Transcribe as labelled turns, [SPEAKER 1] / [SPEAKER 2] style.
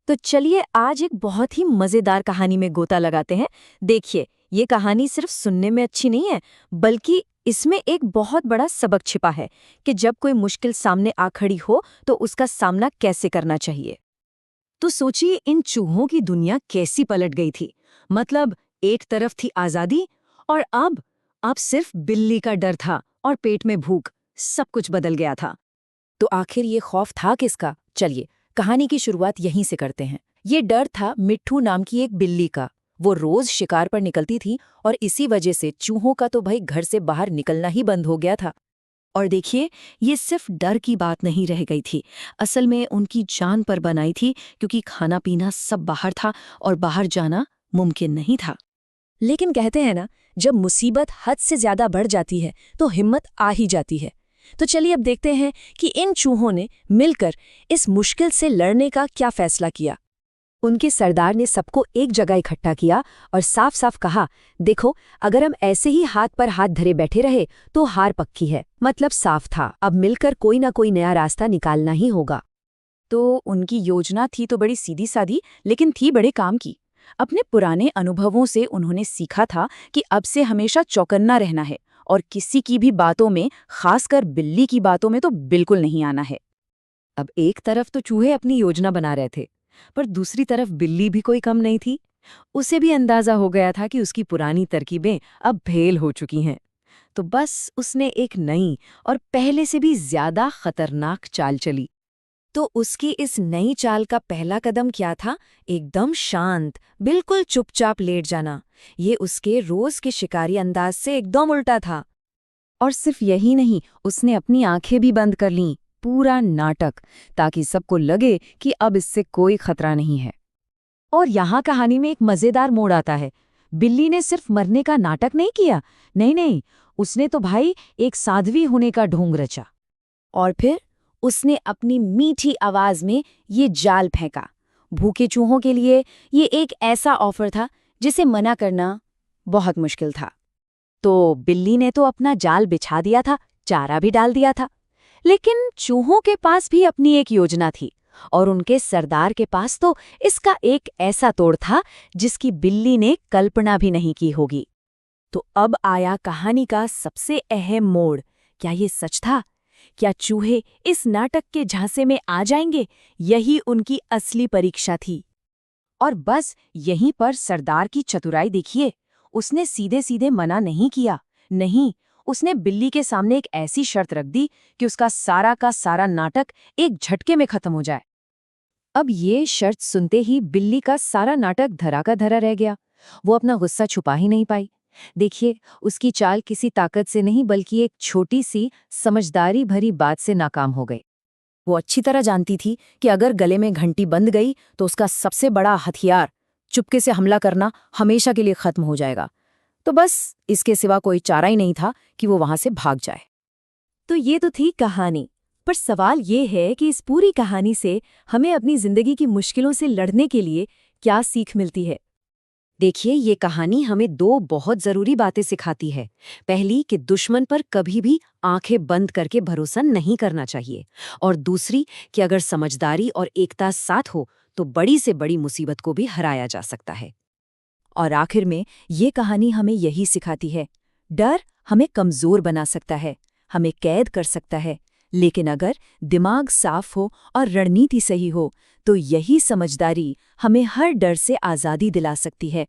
[SPEAKER 1] तो चलिए आज एक बहुत ही मजेदार कहानी में गोता लगाते हैं। देखिए, ये कहानी सिर्फ सुनने में अच्छी नहीं है, बल्कि इसमें एक बहुत बड़ा सबक छिपा है कि जब कोई मुश्किल सामने आ खड़ी हो तो उसका सामना कैसे करना चाहिए। तो सोचिए इन चूहों की दुनिया कैसी पलट गई थी। मतलब एक तरफ थी आजादी और अब सिर्फ बिल्ली का डर था और पेट में भूख। सब कुछ बदल गया था। तो आखिर ये खौफ था किसका? चलिए कहानी की शुरुआत यहीं से करते हैं। ये डर था मिट्ठू नाम की एक बिल्ली का। वो रोज शिकार पर निकलती थी और इसी वजह से चूहों का तो भाई घर से बाहर निकलना ही बंद हो गया था। और देखिए, ये सिर्फ डर की बात नहीं रह गई थी, असल में उनकी जान पर बनाई थी, क्योंकि खाना पीना सब बाहर था और बाहर जाना मुमकिन नहीं था। लेकिन कहते हैं ना, जब मुसीबत हद से ज्यादा बढ़ जाती है तो हिम्मत आ ही जाती है। तो चलिए अब देखते हैं कि इन चूहों ने मिलकर इस मुश्किल से लड़ने का क्या फैसला किया। उनके सरदार ने सबको एक जगह इकट्ठा किया और साफ साफ कहा, देखो, अगर हम ऐसे ही हाथ पर हाथ धरे बैठे रहे तो हार पक्की है। मतलब साफ था, अब मिलकर कोई ना कोई नया रास्ता निकालना ही होगा। तो उनकी योजना थी तो बड़ी सीधी सादी, लेकिन थी बड़े काम की। अपने पुराने अनुभवों से उन्होंने सीखा था कि अब से हमेशा चौकन्ना रहना है और किसी की भी बातों में, खासकर बिल्ली की बातों में तो बिल्कुल नहीं आना है। अब एक तरफ तो चूहे अपनी योजना बना रहे थे, पर दूसरी तरफ बिल्ली भी कोई कम नहीं थी। उसे भी अंदाजा हो गया था कि उसकी पुरानी तरकीबें अब फेल हो चुकी हैं। तो बस उसने एक नई और पहले से भी ज्यादा खतरनाक चाल चली। तो उसकी इस नई चाल का पहला कदम क्या था? एकदम शांत, बिल्कुल चुपचाप लेट जाना। ये उसके रोज के शिकारी अंदाज से एकदम उल्टा था। और सिर्फ यही नहीं, उसने अपनी आंखें भी बंद कर लीं, पूरा नाटक, ताकि सबको लगे कि अब इससे कोई खतरा नहीं है। और यहाँ कहानी में एक मजेदार मोड़ आता है। बिल्ली ने सिर्फ मरने का नाटक नहीं किया, नहीं नहीं, उसने तो भाई एक साध्वी होने का ढोंग रचा। और फिर उसने अपनी मीठी आवाज में ये जाल फेंका। भूखे चूहों के लिए ये एक ऐसा ऑफर था जिसे मना करना बहुत मुश्किल था। तो बिल्ली ने तो अपना जाल बिछा दिया था, चारा भी डाल दिया था। लेकिन चूहों के पास भी अपनी एक योजना थी, और उनके सरदार के पास तो इसका एक ऐसा तोड़ था जिसकी बिल्ली ने कल्पना भी नहीं की होगी। तो अब आया कहानी का सबसे अहम मोड़। क्या ये सच था? क्या चूहे इस नाटक के झांसे में आ जाएंगे? यही उनकी असली परीक्षा थी। और बस यहीं पर सरदार की चतुराई देखिए। उसने सीधे सीधे मना नहीं किया, नहीं, उसने बिल्ली के सामने एक ऐसी शर्त रख दी कि उसका सारा का सारा नाटक एक झटके में खत्म हो जाए। अब ये शर्त सुनते ही बिल्ली का सारा नाटक धरा का धरा रह गया। वो अपना गुस्सा छुपा ही नहीं पाई। देखिए, उसकी चाल किसी ताकत से नहीं, बल्कि एक छोटी सी समझदारी भरी बात से नाकाम हो गई। वो अच्छी तरह जानती थी कि अगर गले में घंटी बंध गई तो उसका सबसे बड़ा हथियार, चुपके से हमला करना, हमेशा के लिए खत्म हो जाएगा। तो बस इसके सिवा कोई चारा ही नहीं था कि वो वहां से भाग जाए। तो ये तो थी कहानी, पर सवाल ये है कि इस पूरी कहानी से हमें अपनी जिंदगी की मुश्किलों से लड़ने के लिए क्या सीख मिलती है। देखिए, ये कहानी हमें दो बहुत जरूरी बातें सिखाती है। पहली, कि दुश्मन पर कभी भी आंखें बंद करके भरोसा नहीं करना चाहिए, और दूसरी, कि अगर समझदारी और एकता साथ हो तो बड़ी से बड़ी मुसीबत को भी हराया जा सकता है। और आखिर में ये कहानी हमें यही सिखाती है, डर हमें कमजोर बना सकता है, हमें कैद कर सकता है, लेकिन अगर दिमाग साफ हो और रणनीति सही हो तो यही समझदारी हमें हर डर से आज़ादी दिला सकती है।